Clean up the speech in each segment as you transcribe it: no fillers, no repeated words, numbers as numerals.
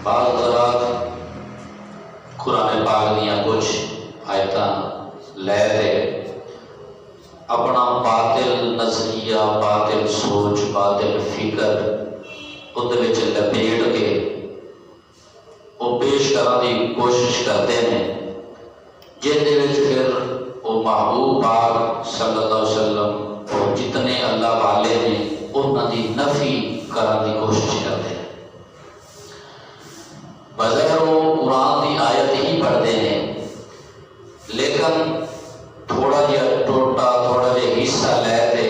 بعض حضرات قرآن پاک دیا کچھ آیتاں لے دے اپنا باطل نظریہ، باطل سوچ، باطل فکر اندر لپیٹ کے وہ پیش کرنے کی کوشش کرتے ہیں، جن دے وچ پھر وہ محبوب پاک صلی اللہ علیہ وسلم اور جتنے اللہ والے نے انہاں دی نفی کرنے کی کوشش کرتے ہیں۔ بظاہر وہ قرآن کی آیت ہی پڑھتے ہیں، لیکن تھوڑا جہا ٹوٹا، تھوڑا جہا حصہ لے دے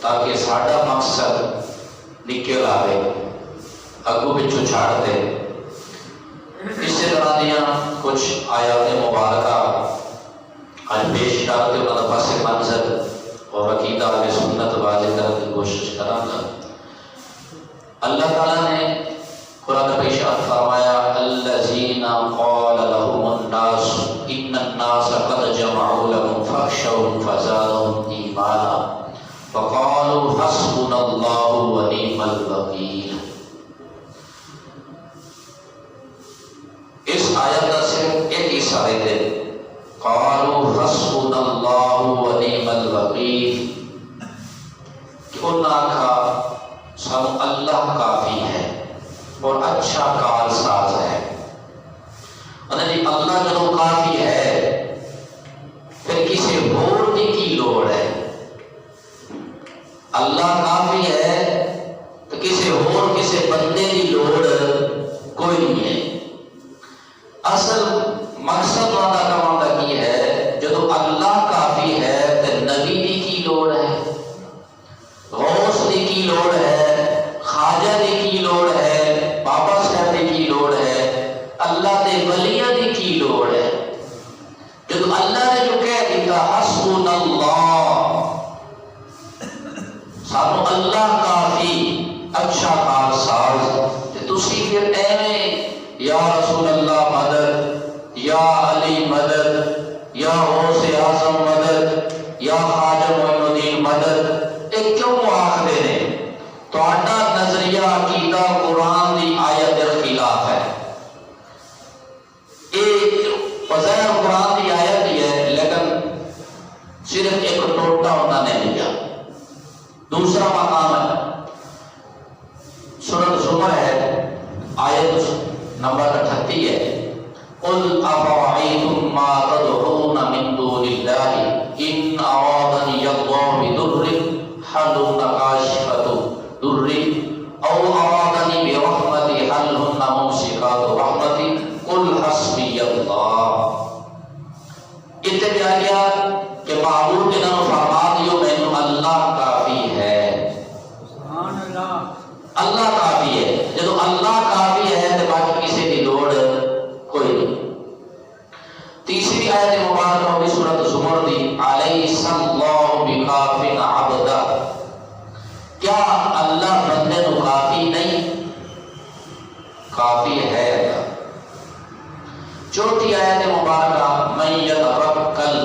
تاکہ ساڈا مقصد نکل آئے، اگوں پچھوں چھاڑ دے۔ اسی طرح دیا کچھ آیات مبارکہ آج پیش کر کے انہوں کا پس منظر اور عقیدہ اہل سنت واضح کرنے کی کوشش کراں۔ اللہ تعالیٰ نے قرآن میں ارشاد فرمایا الذین قال لهم الناس ان الناس قد جمعوا لكم فاخشوهم فزادهم ایمانا فقالوا حسبنا اللہ ونعم الوکیل۔ اس آیت کا صرف ایک حصہ دیتے قالوا حسبنا اللہ ونعم الوکیل کہ انہوں نے کہا سب اللہ کافی ہے اور اچھا کار ساز ہے۔ اللہ جب کافی ہے پھر کسی اور کی لوڑ ہے؟ اللہ کافی ہے تو کسی اور کسی بندے کی لوڑ کوئی نہیں ہے۔ اصل مقصد والا کام کا کی ہے، جب اللہ کافی ہے تو نبی کی لوڑ ہے، غوث کی لوڑ ہے، خواجہ کی لوڑ ہے، بابا صاحب کی لوڑ ہے، اللہ کے ولیاں کی لوڑ ہے۔ جب اللہ نے جو کہہ دیا حسبنا اللہ، سانو اللہ کافی اچھا کار ساز، تو تسی پھر ایویں یا رسول اللہ مدد، یا علی مدد، یا غوث اعظم مدد، یا خواجہ معین الدین مدد، یہ کیوں آخر نے؟ تہاڈا نظریہ عقیدہ قرآن دی آیت کے خلاف ہے۔ ایک بظاہر قرآن دی آیت ہی ہے، لیکن صرف ایک ٹوٹا انہوں نے لیا۔ دوسرا مقام ہے سورۃ زمر ہے، آیت نمبر 38 ہے قل افرأيتم ما تدعون من دون الله ان ارادني الله بضر هل هن كاشفة ضري او ارادني برحمة هل هن ممسكات رحمتي قل حسبي الله۔ اتنے آیا کہ معبود نے فرما دیو مینوں اللہ کافی ہے۔ سبحان اللہ، اللہ کافی ہے۔ جب اللہ کافی ہے تو باقی کسی کی لوڑ کوئی نہیں۔ تیسری آیت مبارکہ ہوگی سورۃ زمر دی علیس اللہ بکاف عبدا، کیا اللہ بندے کو کافی نہیں؟ کافی ہے اللہ۔ چوتھی آیت مبارکہ من یتوکل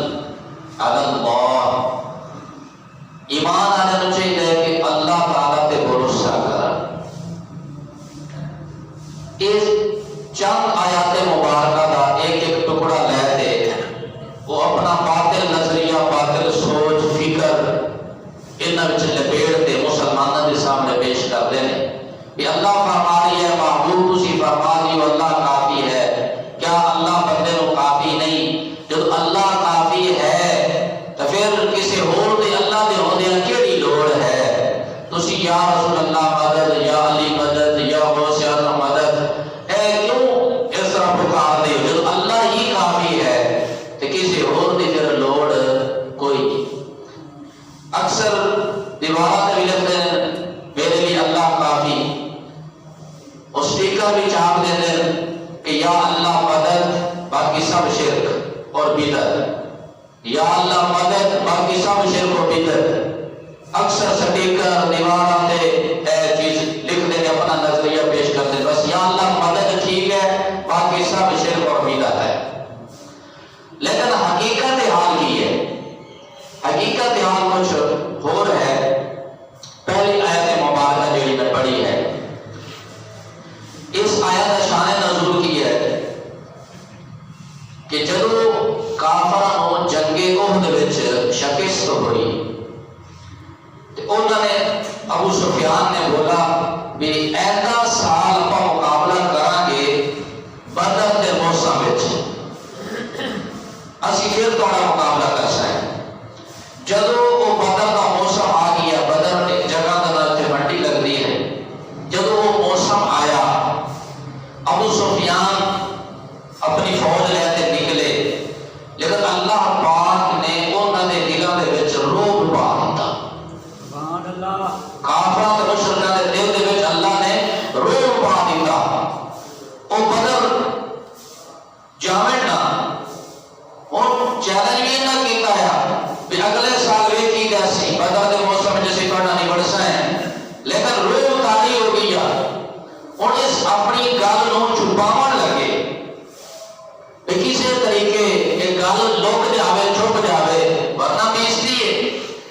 علی اللہ، ایمان آنے چاہیے کہ اللہ تعالیٰ پہ بھروسہ کرا۔ اس چند آیات مبارکہ کا ایک ایک ٹکڑا لے دے، وہ اپنا باطل نظریہ، باطل سوچ، فکر انہاں وچ لپیٹ دے مسلمانوں کے سامنے پیش کرتے ہیں کہ اللہ فرما رہی ہے، محبوب تسی فرما رہی ہو اللہ کافی ہے، کیا اللہ بندے کو کافی نہیں؟ جب اللہ کافی ہے تو پھر کسی اور دے اللہ دے ہوندے کیڑی لوڑ ہے؟ تسی یا رسول اللہ مدد، یا علی مدد، یا غوث اعظم مدد، اے کیوں اس طرح پکار دے؟ جب اللہ ہی کافی ہے تو کسی اور دی پھر لوڑ کوئی نہیں۔ اکثر دیوارات بھی لکھتے ہیں میرے لیے اللہ کافی، اور سٹیکر بھی چھاپ دیتے ہیں کہ یا اللہ مدد باقی سب شرک اور بدعت، یا اللہ مدد باقی سب شرک اور بدعت۔ اکثر سٹیکر دیواروں پہ اے چیز لکھتے ہیں، اپنا نظریہ پیش کرتے ہیں، بس یا اللہ مدد ٹھیک ہے باقی سب شرک اور بدعت ہے۔ لیکن حقیقت حال کی ہے، حقیقت حال کچھ اور ہے۔ پہلی آیت مبارکہ جو میں پڑھی ہے، اس آیت شان شکست ہوئی انہوں نے ابو سفیان نے بولا بھی ایسا سال آپ مقابلہ کریں گے بدر کے موسم اسی پھر تھوڑا مقابلہ کر سکیں جدو وہ بدر کا موسم آ گیا بدر ایک جگہ کا نام منڈی لگتی ہے جدو وہ موسم آیا ابو سفیان اپنی فوج لے کے نکلے لیکن اللہ پاک نے انہوں نے دلوں کے وچ روب پا دیتا کافروں کے مشرکاں دے دل دے وچ اللہ نے روب پا دیتا وہ بدر جاویں نہ اور چیلنج بھی نہ کیتا ہے کہ اگلے سال ویکھی جیسی بدر کے موسم جیسے پڑھنا نہیں پڑھ سکیں لیکن روب تاری ہو گئی اور اس اپنی گل نو چھپاون لگے کسی طریقے ایک گل لک جاوے چھپ جاوے ورنہ بیستی ہے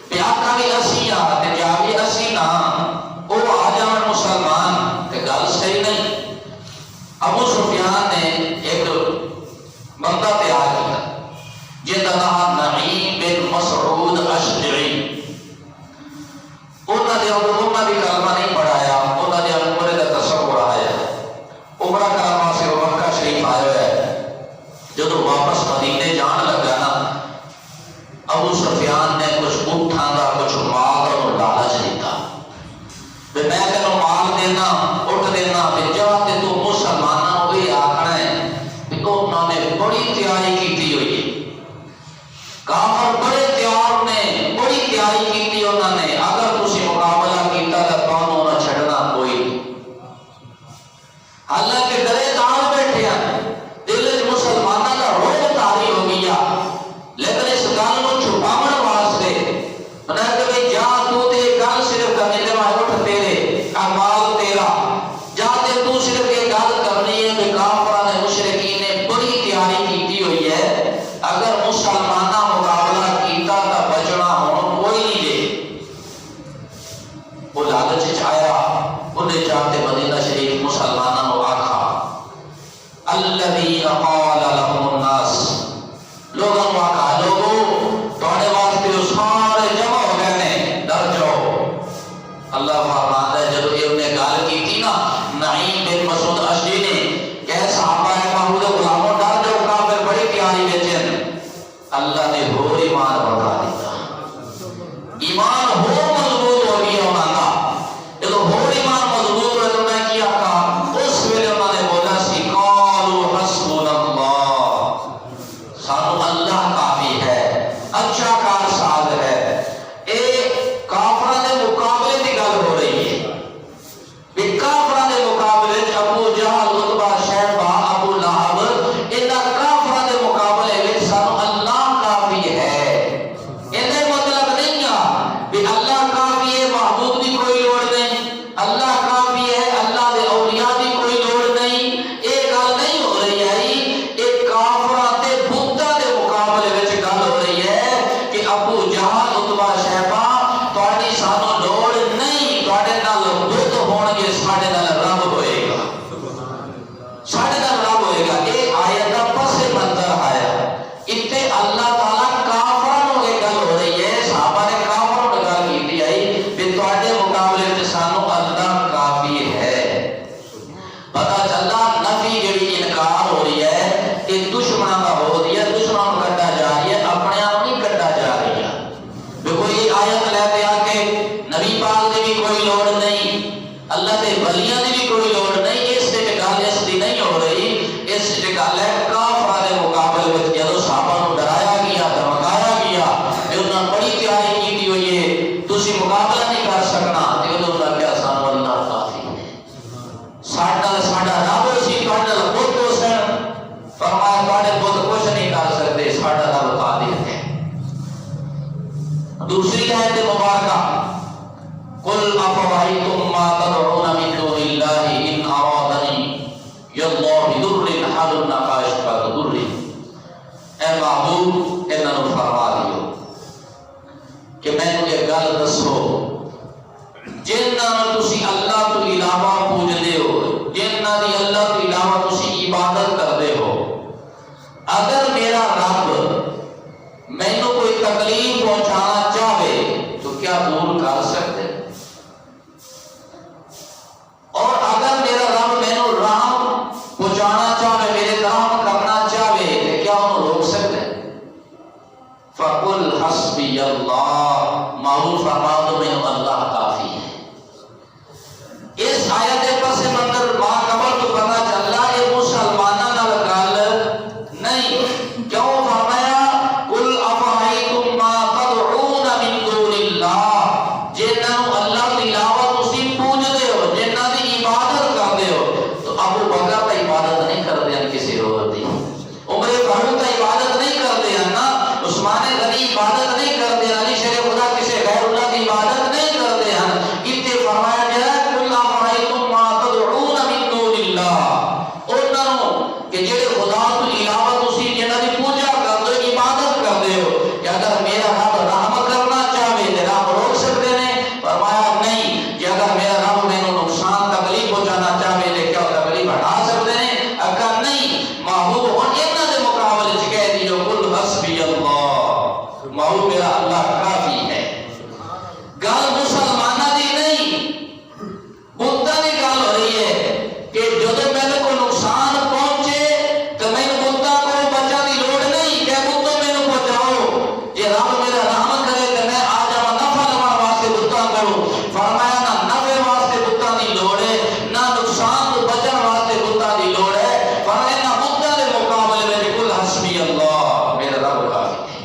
کہ آقا بھی اسی تے جاوی اسی نہ وہ آ جان مسلمان تے گل صحیح نہیں ابو سفیان نے ایک بندہ تیار کیا جن کا نام نعیم بن مسعود اشجعی انہوں نے انہوں بھی کلمہ نہیں پڑھایا انہوں نے عمرے کا تصور آیا عمرہ کلمہ سے مکہ شریف آیا ہے جب واپس مدینے جان لگا نا ابو سفیان نے کچھ اٹھاں دا کچھ مال اور لالچ دیتا میں تینوں مال دینا اٹھ دینا جا تے تو مسلمانوں کو یہ آخنا ہے کہ انہوں نے بڑی تیاری کی ہوئی کافر بڑے تیار نے بڑی تیاری کی انہوں نے اگر تسی مقابلہ کیتا تو تانوں نہ چھڈنا کوئی حالانکہ ڈرے نال بیٹھے ہیں دل وچ مسلمانوں کا روب طاری ہو گیا لیکن اس گل کو چھپاون واسطے انہاں کہ بھئی جا تو تے گل صرف کرنے دے واسطے اٹھ تیرے اعمال تیرا جا تے تو صرف یہ گل کرنی ہے کہ کافراں نے مشرکین نے بڑی تیاری کیتی ہوئی ہے اگر مسلماناں مقابلہ کیتا تا بچنا ہون کوئی نہیں دے وہ لالچ وچ آیا انہیں جاتے مدینہ شریف مسلماناں کو آکھا الذي قال لهم الناس لوگوں کو آکھا لوگوں تھوڑے واسطے سارے جمع ہو گئے نے ڈر جاؤ اللہ فرماتا ہے جب انہوں نے گل کی تھی نا نعیم بن مسعود اشجعی نے کہ صحابہ محمود غلاموں ڈر جاؤ کافر بڑی تیاری وچ اللہ نے ہو ایمان بتا دیتا ایمان ہو مضبوط ہو گیا انہوں کا جب ہو ایمان مضبوط ہے تو میں کیا کہا اس ویلے انہوں نے بولا سی قالوا حسبنا اللہ سانو اللہ کافی ہے اچھا کارساز ہے اے کافراں دے مقابلے کی گل ہو رہی ہے کہ کافراں دے مقابلے ابو جہل عتبہ شیبہ ابو لہب انہاں کافراں دے مقابلے وچ سانو اللہ کافی ہے یہ مطلب نہیں ہے کہ اللہ کافی ہے محبوب کی کوئی لوڑ نہیں اللہ کافی ہے اللہ دے اولیاء کی کوئی لوڑ نہیں یہ گل نہیں ہو رہی ہے ایک کافراں تے بتاں دے مقابلے وچ گل ہو رہی ہے کہ ابو جہل عتبہ شیبہ تہاڈی سانو لوڑ نہیں تہاڈے نال بت ہون گے ساڈے نال رب ہوئے گا ساڈے نال رب ہوئے گا یہ آیت دا پس منظر آیا اتنے اللہ تعالی کافراں نوں یہ گل ہو رہی ہے صحابہ نے کافراں نوں گل کیتی آئی کہ تہاڈے مقابلے وچ سانو اللہ کافی ہے پتہ چلا نفی جڑی انکار ہو رہی ہے یہ دشمناں دا ہو رہی ہے دشمناں نوں کڈا جا رہی ہے اپنے آپ نہیں کڈا جا رہی ہے دیکھو یہ آیت لے کے آ کے نبی پاک دی بھی کوئی لوڑ نہیں اللہ دے ولیاں دی بھی کوئی لوڑ نہیں اس تے گل اس دی نہیں ہو رہی اس تے گل ہے کافراں دے مقابلے وچ جدوں صحابہ نوں ڈرایا گیا دھمکایا گیا کہ انہاں بڑی تیاری کیتی ہوئی ہے تسی مقابلہ نہیں کر سکنا تے انہوں نے کہا سانو اللہ کافی ہے ساڈا رب سی تہاڈے نال بت ہو سن فرمایا تہاڈے بت کچھ نہیں کر سکتے ساڈا رب قادر ہے دوسری آیت مبارکہ قل افرأيتم ما تدعون من دون الله ان ارادني الله بضر هل كاشفة ضر اے محبوب انہوں فرما دیو کہ میں نے گل دسو جنہاں تسی اللہ تو علاوہ پوجدے ہو جنہاں دی اللہ تو علاوہ تسی عبادت کردے ہو اگر میرا رب مینوں کوئی تکلیف ابو بکر کی عبادت نہیں کرتے ہیں کسی اور دی، عمر فاروق کی عبادت نہیں کرتے ہیں نا، عثمان غنی عبادت نہیں کرتے ہیں، علی شیر خدا کسی غیر اللہ کی عبادت نہیں کرتے ہیں۔ اتنے فرمایا گیا ہے قل افرأیتم ما تدعون من دون اللہ، انہوں کہ جڑے خدا تو علاوہ تسی جنہاں دی پوجا کردے ہو عبادت کردے ہو، کہ اگر میرا رب رحم کرنا چاہے تے رب روک سکتے ہیں؟ فرمایا نہیں، کہ اگر میرا رب مینوں نقصان تکلیف پہنچانا چاہے تے کیا تکلیف ہٹا سکتے ہیں؟ اگر نہیں معبود ہن انہاں دے مقابلے وچ کہہ دیو قل حسبی اللہ، معبود میرا اللہ کافی ہے۔ گل مسلماناں دی نہیں، بتاں دی گل ہو رہی ہے کہ جدوں میرے کو نقصان پہنچے تو مینوں بتاں کو بچا دی لوڑ نہیں کہ بتوں مینوں بچاؤ، جے رب میرا رحم کرے تو میں آ جاواں نفع لوان واسطے بتاں کروں۔ فرمایا نہ نفع واسطے بتاں دی لوڑ ہے، نہ نقصان تو بچن واسطے بتاں دی لوڑ ہے۔ فرمایا نہ بتاں دے مقابلے میں قل حسبی اللہ، میرا رب کافی ہے۔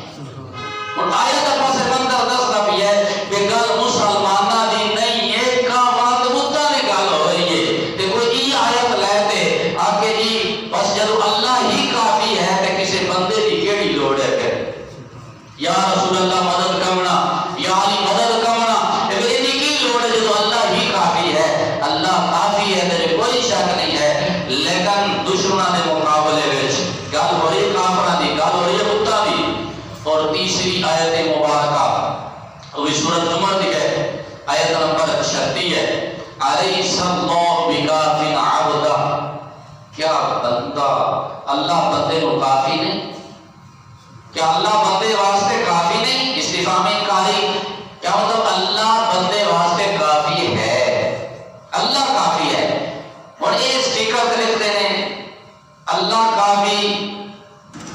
ہن آیت دا پس منظر دسدا بھی ہے کہ گل مسلماناں دی نہیں ہے، کافر بتاں دی گل ہو رہی ہے۔ تے کوئی ای آیت لے تے آکے جی بس جدوں اللہ ہی کافی ہے تے کسی بندے دی کیڑی لوڑ ہے پھر؟ یا رسول اللہ مدد کرنا، یا علی مدد کرنا، اے دی کی لوڑ ہے جدوں اللہ ہی کافی ہے؟ اللہ کافی ہے تے کوئی شک نہیں ہے، لیکن دشمناں دے مقابلے وچ گل ہو رہی کافراں دی، گل ہو رہی ہے بتاں دی۔ اور تیسری آیت مبارکہ وہ سورۃ زمر دی ہے، آیت نمبر 36 ہے، الیس اللہ بکاف عبدہ، کیا بندہ اللہ بندے کو کافی نہیں؟ کیا اللہ بندے واسطے کافی نہیں؟ استفہام انکاری، کیا مطلب اللہ بندے واسطے کافی ہے؟ اللہ کافی ہے۔ اور یہ سٹیکر لکھتے ہیں اللہ کافی،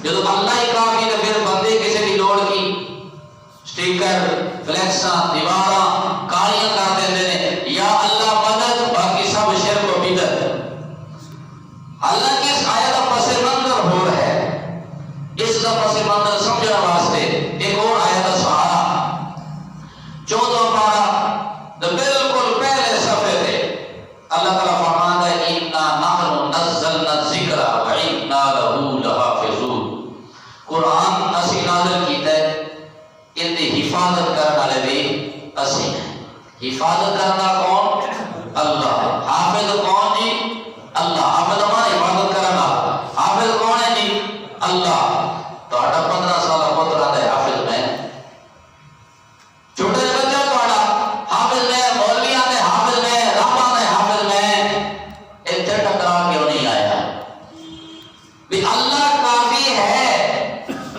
جدو اللہ ہی کافی تو پھر بندے کسی کی لوڑ کی؟ سٹیکر فلیکساں دیواراں کالیاں کر دیندے نے یا اللہ مدد، باقی سب شرک و بدعت۔ حالانکہ اس آیت کا پس منظر ہو رہا ہے، اس کا پس منظر سمجھنے واسطے ایک اور آیت کا سہارا 14 پارہ تو بالکل پہلے صفحے پہ اللہ تعالیٰ فرماتا ہے اِنَّا نَحْنُ نَزَّلْنَا الذِّكْرَ وَإِنَّا لَهُ لَحَافِظُونَ، قرآن اسی نازل کیتا ہے، ان دی حفاظت کرنے والے بھی اسی ہیں۔ حفاظت کرنا کون؟ اللہ۔ حافظ کون جی؟ اللہ۔ حافظ ہمارا حفاظت کرنا، حافظ کون ہے جی؟ اللہ۔ تو 15 سالہ پتر آتا ہے حافظ میں، چھوٹے بچہ تھوڑا حافظ میں، مولوی آتے حافظ میں، رب آتے حافظ میں، اتنے ٹکرا کیوں نہیں آیا؟ بھی اللہ کافی ہے،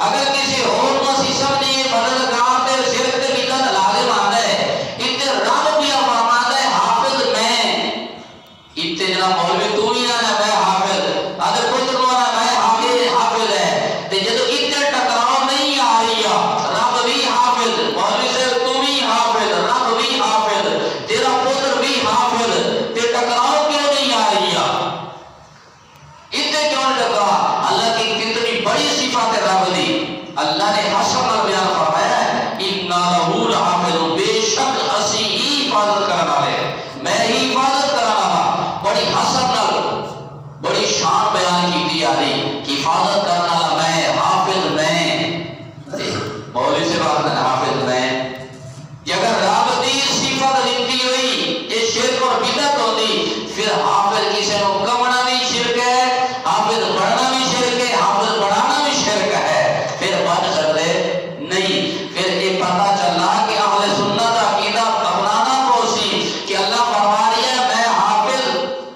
اگر کسی اور کو اسی سمجھے مددگار تے شرک تے بدعت لازم آتا ہے، اتنے رب بھی فرماتا ہے حافظ میں، اتنے جناب مولوی تو ہی آنا میں حافظ، اگر خود کو آنا میں حافظ ہے، تے جدو اتنے ٹکراؤ نہیں آ رہی رب بھی حافظ، مولوی سے تم بھی حافظ، رب بھی حافظ، تیرا پتر بھی حافظ، تے ٹکراؤ کیوں نہیں آ رہی اتنے کیوں نہیں ٹکرا؟ اللہ کی کتنی بڑی صفات رب دی اللہ نے حسن نال بیان فرمایا ہے اِنَّا لَهُ لَحَافِظُونَ، بے شک اسی ہی حفاظت کرنے والے، میں ہی حفاظت کرنے والا۔ بڑی حسن نال بڑی شان بیان کی آ رہی، حفاظت کرنے والا میں، حافظ میں، مولوی سے بات کرنا حافظ میں۔ اگر رب دی صفت لکھی ہوئی یہ شرک اور بدعت ہوتی، پھر حافظ کسی کو کمنا بھی شرک ہے، حافظ پڑھنا بھی شرک ہے، حافظ پڑھانا بھی شرک ہے، پھر بن سکتے نہیں۔ پھر یہ پتہ چلا کہ اہل سنت کا عقیدہ اپنانا کو سی کہ اللہ فرما رہی ہے میں حافظ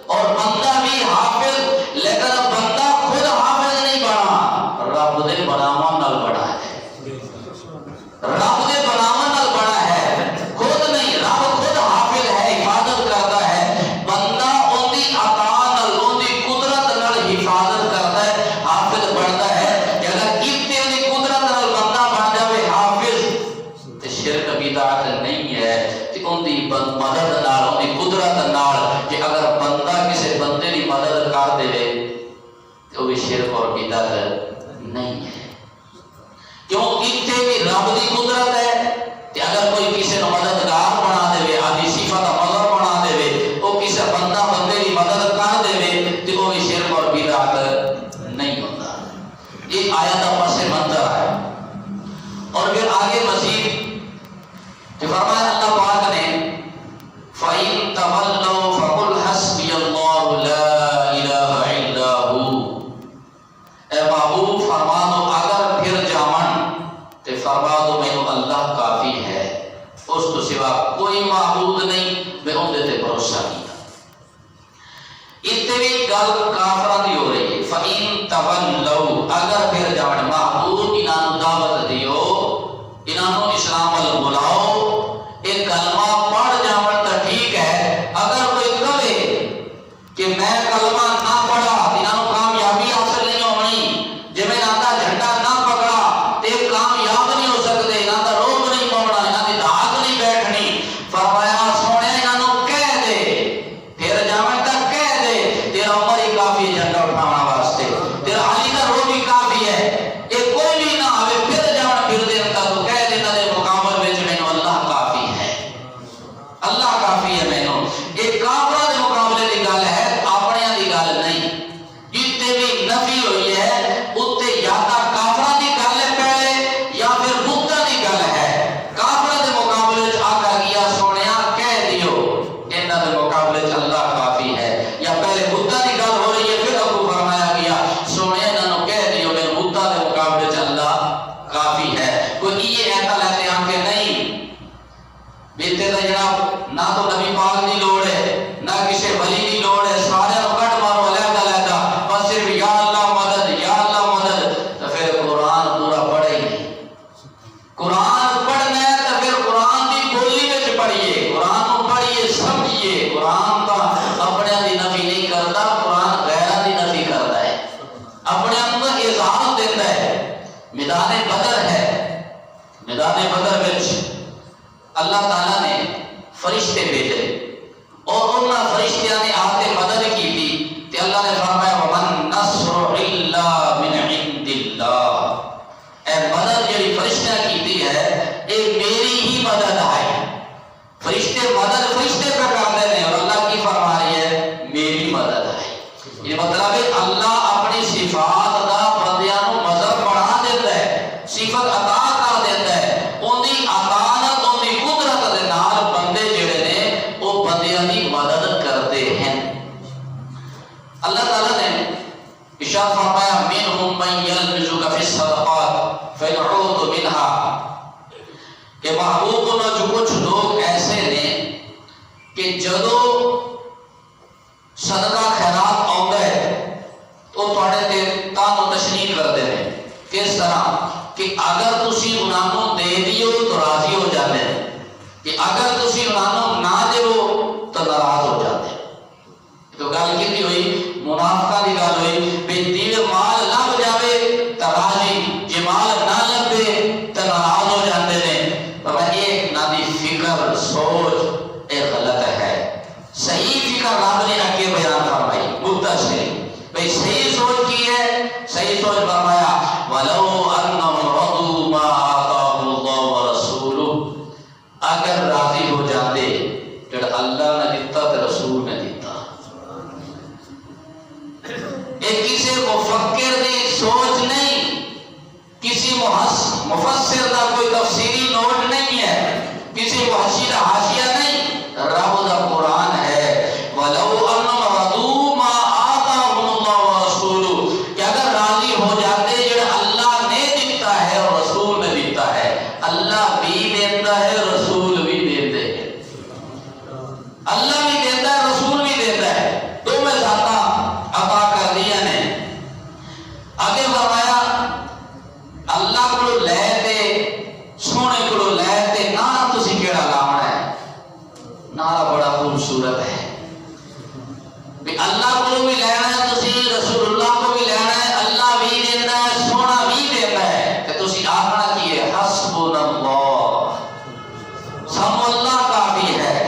اور بندہ بھی حافظ، لیکن بندہ خود حافظ نہیں بنا، رب دے بناون نال بنا ہے، رب دے بناون نال بنا ہے، خود نہیں، رب خود حافظ ہے، حفاظت کرتا ہے، بندہ ان دی عطا نال ان دی قدرت نال حفاظت کرتا ہے، حافظ بنتا ہے۔ کہ اگر اتنے ان دی قدرت نال بندہ بن جاوے حافظ تے شرک بدعت نہیں ہے، تے ان دی مدد نال ان دی قدرت نال کہ اگر بندہ کسی بندے دی مدد کر دے تے وہ شرک اور بدعت نہیں ہے۔ کیوں اتنے بھی رب دی قدرت ہے، کہ اگر کوئی کسی نے مددگار بنا دے، آدھی صفت مظہر بنا دے، وہ کسی بندہ بندے کی مدد کر دے، تو یہ آیت پس منظر ہے۔ اور پھر آگے مزید جو فرمایا اللہ پاک نے فَإِن تَوَلَّوْا فَقُلْ حَسْبِيَ اللَّهُ لَا إِلَهَ إِلَّا هُوَ، اے محبوب فرما دو اگر پھر جامن تو فرما دو میں اللہ کافی ہے، اس تو سوا کوئی معبود نہیں، میں ان دیتے بھروسہ کیا۔ اتنے بھی گل کافران دی ہو رہی ہے۔ فَإِن تَوَلَّوْا اگر پھر جامن محبوب انہوں دعوت دیو، انہوں اسلام وال بلاؤ، ایک کلمہ پڑھ جاون تو ٹھیک ہے، اگر کوئی کہے کہ میں کلمہ نہ پڑھا انہوں کامیابی حاصل نہیں ہونی، جی میں نہ جھنڈا نہ پکڑا تے کامیاب نہیں ہو سکتے، نہ دا روب نہیں پڑنا، نہ دی دھاک نہیں بیٹھنی، فرمایا سونے انہوں کہہ دے پھر جاون تک کہہ دے تیرا عمر ہی کافی ہے جھنڈا اٹھانا واسطے، تیرا علی کا روب ہی کافی ہے، ایک کوئی بھی نہ آوے پھر جاون پھر دے انتا تو کہہ دے نہ دے مقابل میں جو اللہ کافی ہے، اللہ کافی ہے میں نو۔ ایک کافرہ دے مقابلے دی گل ہے، اپنے دی گل نہیں۔ جتنے بھی نفی ہوئی ہے اتنے یا تا کافرہ دی گل ہے پہلے یا پھر بتاں دی گل ہے۔ کافرہ دے مقابلے وچ آقا گیا سونیا کہہ دیو انہاں دے مقابلے وچ اللہ کافی ہے، یا پہلے بتاں دی گل ہو رہی ہے پھر ابو فرمایا گیا سونیا انہاں نو کہہ دیو کہ بتاں دے مقابلے وچ اللہ کافی ہے۔ کوئی یہ ایسا لیتے ہیں کہ نہیں بیتے دا جناب نہ تو نبی پاک دی لوڑ ہے نہ کسی ولی دی لوڑ ہے، سارے کٹ مارو علیحدہ علیحدہ، بس صرف یا اللہ مدد، تو پھر قرآن پورا پڑھے ہی نہیں۔ قرآن پڑھنا ہے تو پھر قرآن دی بولی وچ پڑھیے، قرآن کو پڑھیے سمجھیے۔ قرآن کا اپنے دی نفی نہیں کرتا، قرآن غیرہ دی نفی کرتا ہے، اپنے اندر اعزاز دیتا ہے۔ میدان بدر ہے، میدان بدر وچ اللہ تعالیٰ نے فرشتے بھیجے اور انہاں فرشتیاں نے آتے مدد کی تھی، تے اللہ نے فرمایا وَمَن نَصْرُ إِلَّا مِنْ عِنْدِ اللَّهِ، اے مدد جڑی فرشتہ کی تھی ہے اے میری ہی مدد ہے۔ فرشتے مدد فرشتے پہ کرتے ہیں اور اللہ کی فرما رہی ہے میری مدد ہے۔ یہ مطلب ہے اللہ اپنی صفات دا بندیاں نو مذہب بڑھا دیتا ہے، صفت عطا کر دیتا ہے، ان دی عطانت ان دی قدرت دے نال بندے جڑے نے وہ بندیاں دی مدد کرتے ہیں۔ اللہ تعالیٰ نے ارشاد فرمایا منہم من یلمزک فی الصدقات فإن عُوتُوا منها، کہ محبوب انہوں جو کچھ لوگ ایسے نے کہ جدو صدقہ خیرات آؤں گئے تو تھوڑے تے تانو تشریح کر دے ہیں۔ کس طرح کہ اگر تسی انہوں دے دیو تو راضی ہو جاتے ہیں، کہ اگر تسی انہوں نہ دیو تو ناراض ہو جاتے ہیں۔ تو گل کتنی ہوئی؟ منافقہ دی گل ہوئی، بے دیو مال لب جاوے تو راضی، جے مال نہ لبے تو ناراض ہو جاتے ہیں۔ تو ایک نہ دی فکر سوچ ایک غلط ہے۔ صحیح فکر رب نے اگے بیان فرمائی مختصر، بھئی صحیح سوچ کی ہے، صحیح سوچ فرمایا وَلَوْ أَنَّهُمْ رَضُوا مَا آتَاهُمُ اللَّهُ وَرَسُولُهُ، اگر راضی ہو جاتے کہ اللہ نے دیتا تو رسول نے دیتا۔ ایک کسی مفکر دی سوچ نہیں، کسی مفسر دا کوئی تفسیری نوٹ نہیں ہے، کسی محشی دا حاشیہ نہیں، رب دا قرآن ہے وَلَوْ أَنَّهُمْ رَضُوا مَا آتَاهُمُ اللَّهُ وَرَسُولُهُ، کہ اگر راضی ہو جاتے جو اللہ نے دیتا ہے اور رسول نے دیتا ہے، اللہ بھی دیتا ہے رسول بھی دیتے ہیں، اللہ بھی دیتا ہے رسول بھی دیتا ہے، دو میں ذاتہ عطا کر دیا نے۔ آگے فرمایا اللہ کو لے دے سونے کو لے دے نعرہ تسی کیڑا لاؤنا ہے، نعرہ بڑا خوبصورت ہے، اللہ کو بھی لینا ہے تسی، رسول اللہ کو بھی لینا ہے، اللہ بھی دینا ہے سونا بھی دینا ہے، کہ تسی آخنا کیے حسبنا اللہ، سم اللہ کافی ہے،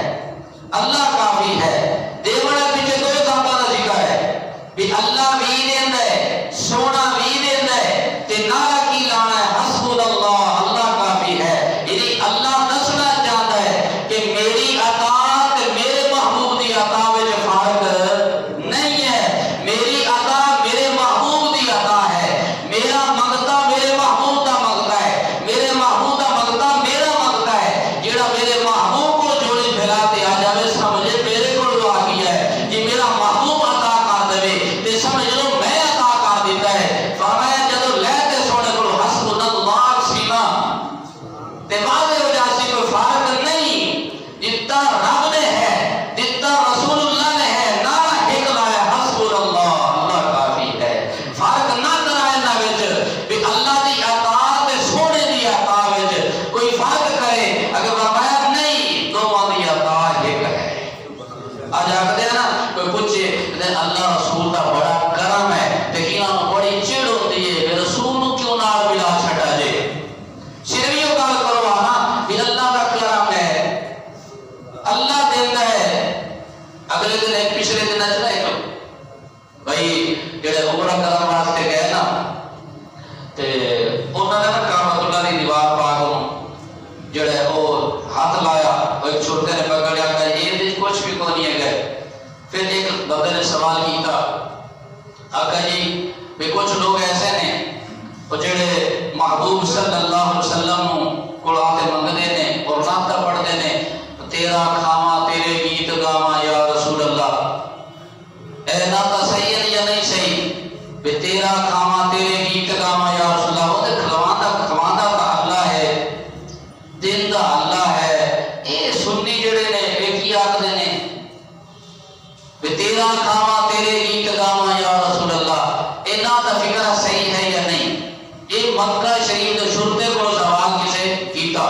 اللہ کافی ہے۔ دیوڑے پیچھے دو ذاتاں دا ذکر ہے بھی اللہ بھی دینا ہے سونا بھی دینا ہے، تے نعرہ کی لانا ہے حسبنا اللہ، اللہ کافی ہے۔ یعنی اللہ دسنا چاہتا ہے کہ میری عطا تے میرے محبوب دی عطا وچ فرق نہیں ہے، میری عطا میرے محبوب دی عطا ہے، میرا آقا جی بھی کچھ لوگ ایسے نے وہ جڑے محبوب صلی اللہ علیہ وسلم کو آتے منگتے ہیں اور نعت پڑھتے ہیں، تیرا کھاواں تیرے گیت گاواں یا رسول اللہ، اے نعت صحیح ہے یا نہیں صحیح؟ بھی تیرا کھاواں تیرے گیت گاواں یا رسول اللہ، وہ کھواندہ تا اللہ ہے، دیندا اللہ ہے۔ اے سنی جڑے نے اے کی آکھدے نے بھی تیرا کھاواں تیرے گیت گاواں یا رسول اللہ، اے نعت فکر صحیح ہے یا نہیں؟ یہ مکہ شریف کے شرطے کو سوال کسے کیتا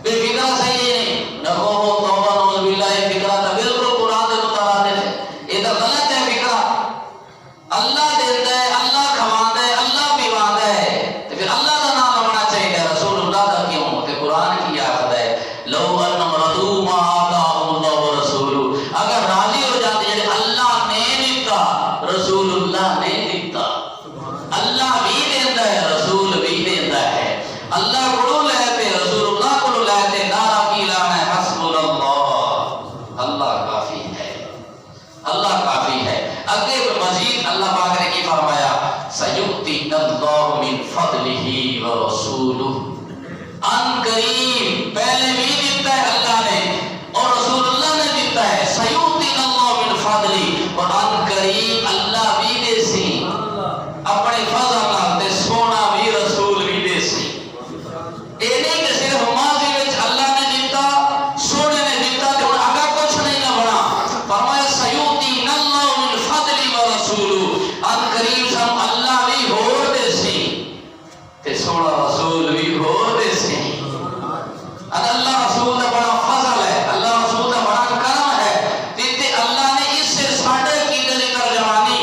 بے فکرہ صحیح ہے نہیں نکو وہ توبہ نوز باللہ یہ فکرہ تا بالکل قرآن دے مترادف ہے، یہ تو غلط ہے فکرہ۔ اللہ دیتا ہے، اللہ کھواندہ ہے، اللہ پیواندہ ہے، تو پھر اللہ کا نام ہونا چاہیے، رسول اللہ کا کیوں؟ کہ قرآن کی آخر ہے لو انہم رضوا ما آتاہم اللہ ورسولہ، اگر راضی ہو جاتے ہیں اللہ نے دیتا رسول اللہ نے دیتا، اللہ بھی دیتا ہے رسول بھی دیتا ہے، اللہ کو لیتے رسول اللہ کو لیتے، نعرہ کی لانا ہے حسبنا اللہ، اللہ کافی ہے، اللہ کافی ہے۔ اگے مزید اللہ پاک نے کی فرمایا سیؤتینا اللہ من فضلہ ورسولہ، ان قریب پہلے بھی دیتا ہے اللہ نے اور رسول اللہ نے دیتا ہے، سیؤتینا اللہ من فضلہ، اور ان قریب اللہ بھی دے سی اپنے فضل تے سونا بھی رسول بھی دے سی۔ اے نہیں کہ صرف ماضی وچ اللہ نے دیتا سونے نے دیتا تے ہن اگا کچھ نہیں نہ بنا، فرمایا سیؤتینا اللہ من فضلہ ورسولہ، ان قریب سم اللہ بھی ہور دے سی تے سونا رسول بھی ہور دے سی۔ اللہ رسول دا بڑا فضل ہے، اللہ رسول دا بڑا کرم ہے، تے اللہ نے اس سے ساڈے کی دلی ترجمانی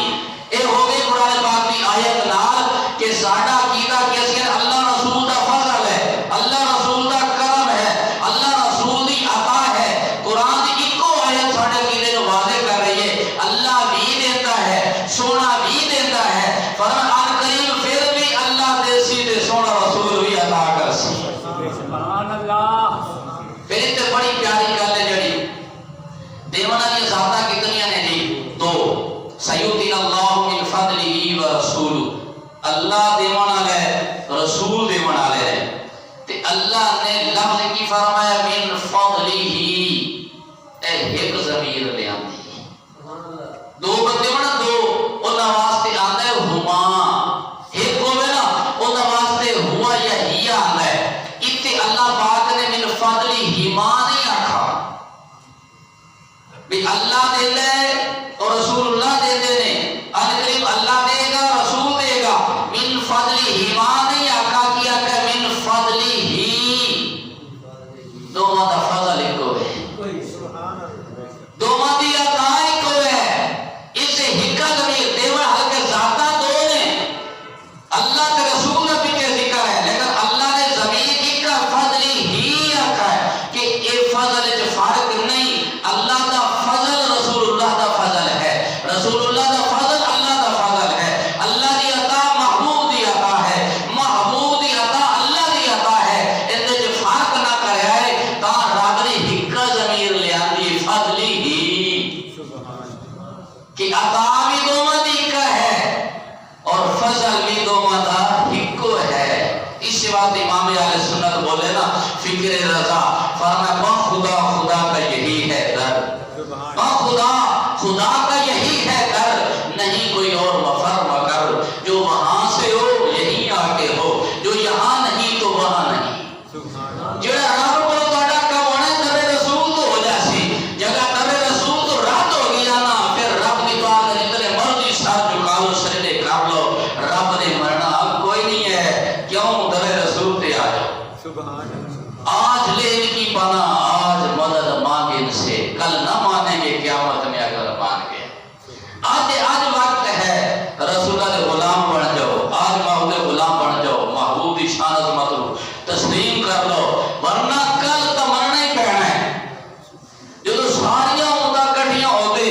اے ہو گئی قرآن پاک کی آیت نال کہ ساڈا عقیدہ کیسے اللہ رسول دا فضل ہے، اللہ رسول دا کرم ہے، اللہ رسول دی عطا ہے۔ قرآن دی ایکو آیت ساڈے عقیدے کو واضح کر رہی ہے، اللہ بھی دیتا ہے سونا بھی دیتا ہے، فرمایا ان قریب پھر بھی اللہ دے سی تے سونا رسول بھی عطا کر سی۔ سبحان اللہ۔ پھر تے بڑی پیاری گل ہے جڑی دیون والی ذاتاں کتنیاں نے جی؟ دو، سیؤتینا اللہ من فضلہ ورسولہ، اللہ دیون والا ہے رسول دیون والے ہے، تے اللہ نے لفظ کی فرمایا من فضلہ، اے ایک ضمیر لے آندی دو بندے ہونا دو انہاں واسطے آندا ہے ہما، ایک ہوے نا انہاں واسطے ہوا یا ہی آندا ہے۔ ایتھے اللہ پاک نے من فضلہ ما نہیں آکھا بھی اللہ دے دے اور رسول اللہ دے دے نے، قریب اللہ دے گا رسول دے گا، من فضلہ ما نہیں آکھا کیا کہ من فضلہ دونوں دا فضل ایک ہے، دونوں دی عطا ایک ہے، اسے ہکا ضمیر دیوہ حلقے ذاتہ دو نے، اللہ کے رسول کا پیچھے ذکر ہے لیکن اللہ نے ضمیر ایک فضل ہی آکھا ہے کہ اے فضل جو فرق نہیں، اللہ دا فضل رسول اللہ دا فضل ہے، رسول اللہ دا فضل اللہ دا فضل ہے، اللہ دی عطا محبوب دی عطا ہے، محبوب دی عطا اللہ دی عطا ہے، ان دے جو فرق نہ کرے آئے تا رب نے ہکا ضمیر لے آندی فضل ہی کہ عطا بھی دوما دی کا ہے اور فضل بھی دوما دا ہکو ہے۔ اس بات امام اہل سنت بولے نا فکر رضا، فرمایا با خدا خدا کا یہی ہے در، با خدا خدا کا یہی ہے در، نہیں کوئی اور مفر مگر، جو وہاں سے ہو یہی آگے ہو، جو یہاں نہیں تو وہاں نہیں، جڑا رب کو تہاڈا کم ہونا تبے رسول تو ہو جاسی، جگہ تبے رسول تو رات ہو گیا نا، پھر رب دی بات جتنے مرضی ساتھ جھکاؤ سجدے کر لو، رب نے مرنا اب کوئی نہیں ہے، کیوں تبے رسول تے آ جاؤ۔ آج لے ان کی پناہ، آج مدد مانگے ان سے، کل نہ مانیں گے قیامت میں اگر مان گئے۔ آج وقت ہے رسول اللہ کے غلام بن جاؤ، آج محبوب کے غلام بن جاؤ، محبوب کی شان عظمت رو تسلیم کر لو، ورنہ کل تو مرنا ہی پینا ہے۔ جو ساریاں ہوتا کٹھیاں ہوتے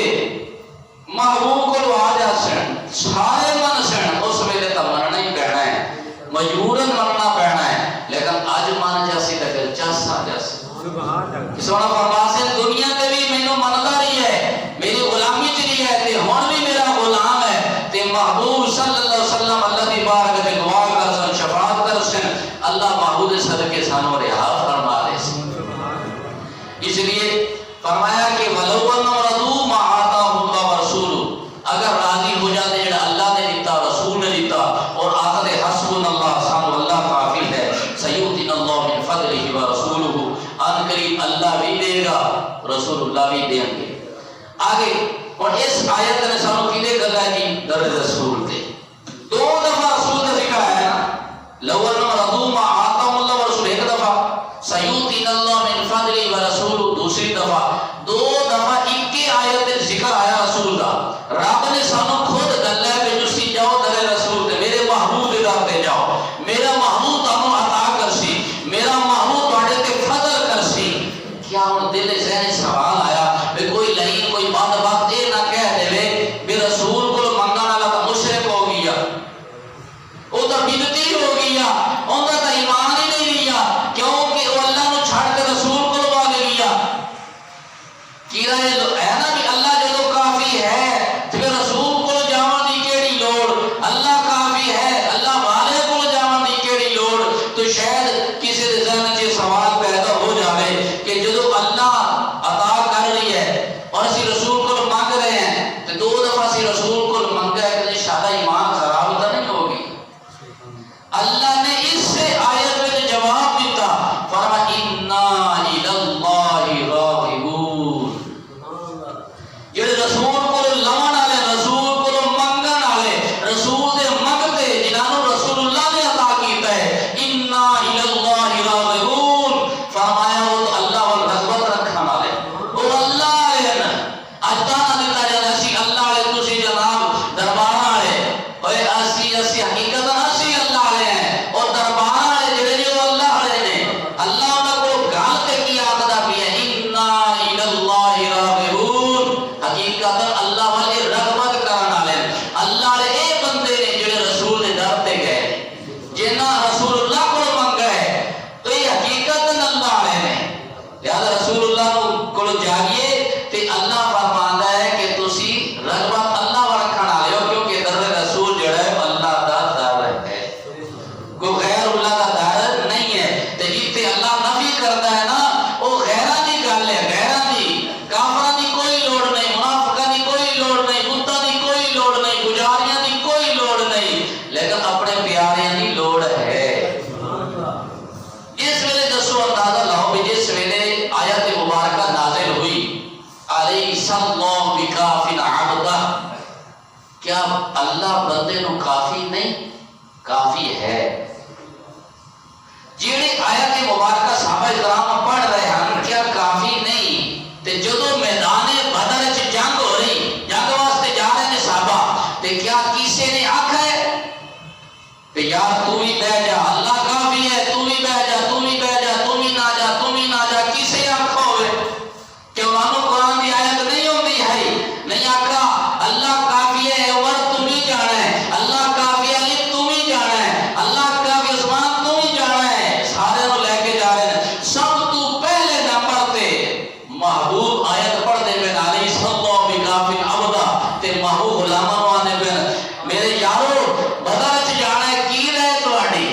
محبوب کو آ جا سن سارے من سن، اس ویلے تو مرنا ہی پینا ہے، مجبوراً مرنا پینا ہے، لیکن آج مان جاسی تو پھر چس آ جاسی۔ محبوب صلی اللہ علیہ وسلم اللہ دی بارگاہ میں دعا کر سن شفاعت کر سن اللہ محبوب صدقے سانو رہا فرما دے سن اس لیے فرمایا کہ ولو انہم رضوا ما آتاہم اللہ ورسولہ اگر راضی ہو جاتے جڑا اللہ نے دیتا رسول نے دیتا اور آخر حسبنا اللہ سانو اللہ کافی ہے سیؤتینا اللہ من فضلہ ورسولہ ان قریب اللہ بھی دے گا رسول اللہ بھی دیں گے آگے اور اس آیت نے سانو کیلے گلا کی در رسول تھے دو دفعہ رسول نے ذکر ہے نا لو انہم رضوا ما آتاہم اللہ ورسولہ ایک دفعہ سیؤتینا اللہ من فضلہ ورسولہ دوسری دفعہ دو دفعہ ایک ہی آیت ذکر آیا رسول کا رب نے سانو خود گلا ہے کہ تسی جاؤ در رسول تے میرے محبوب دے در تے جاؤ میرا محبوب تانوں عطا کرسی میرا محبوب تواڈے تے فضل کرسی کیا ہن دل ذہن سوال آیا کہ کوئی لئیم کوئی بدبخت اے نہ کہہ دے کہ رسول کو منگن والا تا مشرک ہو گیا او تا بدعتی ہو گیا اوندا تا ایمان ہی نہیں لیا کیونکہ وہ اللہ نو چھڑ کے رسول کو لوا گیا کی رہے ہے نا کہ اللہ جدو کافی ہے پھر رسول کو جاون دی کیڑی لوڑ اللہ کافی ہے اللہ والے کو جاون دی کیڑی لوڑ تو شاید کسی دے ذہن وچ سوال پیدا ہو جاوے کہ جدو اللہ عطا کر رہی ہے اور اسی رسول کو مانگ رہے ہیں تو دو دفعہ اسی رسول کو منگا ہے کہ شاید ایمان خراب تو نہیں ہوگی اللہ نے اس سے آیت میں جواب دیتا فرمایا انا الی اللہ راغبون جڑے رسول کو لون والے رسول کو منگن والے رسول دے منگتے جنہاں رسول اللہ نے عطا کیتا ہے انا الی اللہ راغبون فرمایا وہ اللہ وال رغبت رکھن والے وہ اللہ والے ہیں اج تا نہ دیتا جائے اسی اللہ والے تسی جناب دربار والے اوے اسی حقیقت اسی اللہ والے ہیں اور دربار والے جڑے نے وہ اللہ والے نے اللہ انہاں کو گل تے کی آکھدا پیا انا الی اللہ راغبون حقیقت اللہ والے رغبت کرن والے اللہ والے اے بندے نے جڑے رسول دے در تے گئے جنہاں رسول اللہ کو منگا ہے تو یہ حقیقت اللہ والے نے لہذا رسول اللہ کو جاگیے تے اللہ فرماندا ہے کہ تسی رغبت اللہ ول رکھن والے ہو کیونکہ در رسول جڑا ہے اللہ دا در ہے کوئی غیر اللہ دا در نہیں ہے تے جتھے اللہ نفی کرتا ہے نا وہ غیراں دی گل ہے غیراں دی کافراں دی کوئی لوڑ نہیں منافقاں دی کوئی لوڑ نہیں بتاں دی کوئی لوڑ نہیں پجاریاں دی کوئی لوڑ نہیں لیکن اپنے پیاریاں دی لوڑ ہے اس ویلے دسو اندازہ لاؤ کہ جس ویلے آیت مبارکہ نازل ہوئی علیہ اللہ بکافٍ عبدہ کیا اللہ بندے نو کافی نہیں کافی ہے جیڑی آیت مبارکہ صحابہ کرام پڑھ رہے ہیں کیا کافی نہیں تے جدو میدان بدر وچ جنگ ہو رہی جنگ واسطے جا رہے ہیں صحابہ تے کیا کسی نے آکھا ہے تے یار تو بھی بیٹھ جا اللہ کافی ہے تو بھی بیٹھ جا تو بھی بیٹھ جا تو بھی نہ جا تو بھی نہ جا کسے آکھا ہوئے کہ انہوں نے قرآن دی آیت نہیں ہوندی ہے نہیں آکھا اللہ کافی ہے عمر تم ہی جانا ہے اللہ کافی ہے علی تم ہی جانا ہے اللہ کافی عثمان تم ہی جانا ہے سارے نو لے کے جا رہے ہیں سب تو پہلے نمبر تے محبوب آیت پڑھ دے بن علی صلی اللہ بکافٍ عبدہ تے محبوب غلامہ آنے بن میرے یارو بدر وچ جانا ہے کی رہے تواڈی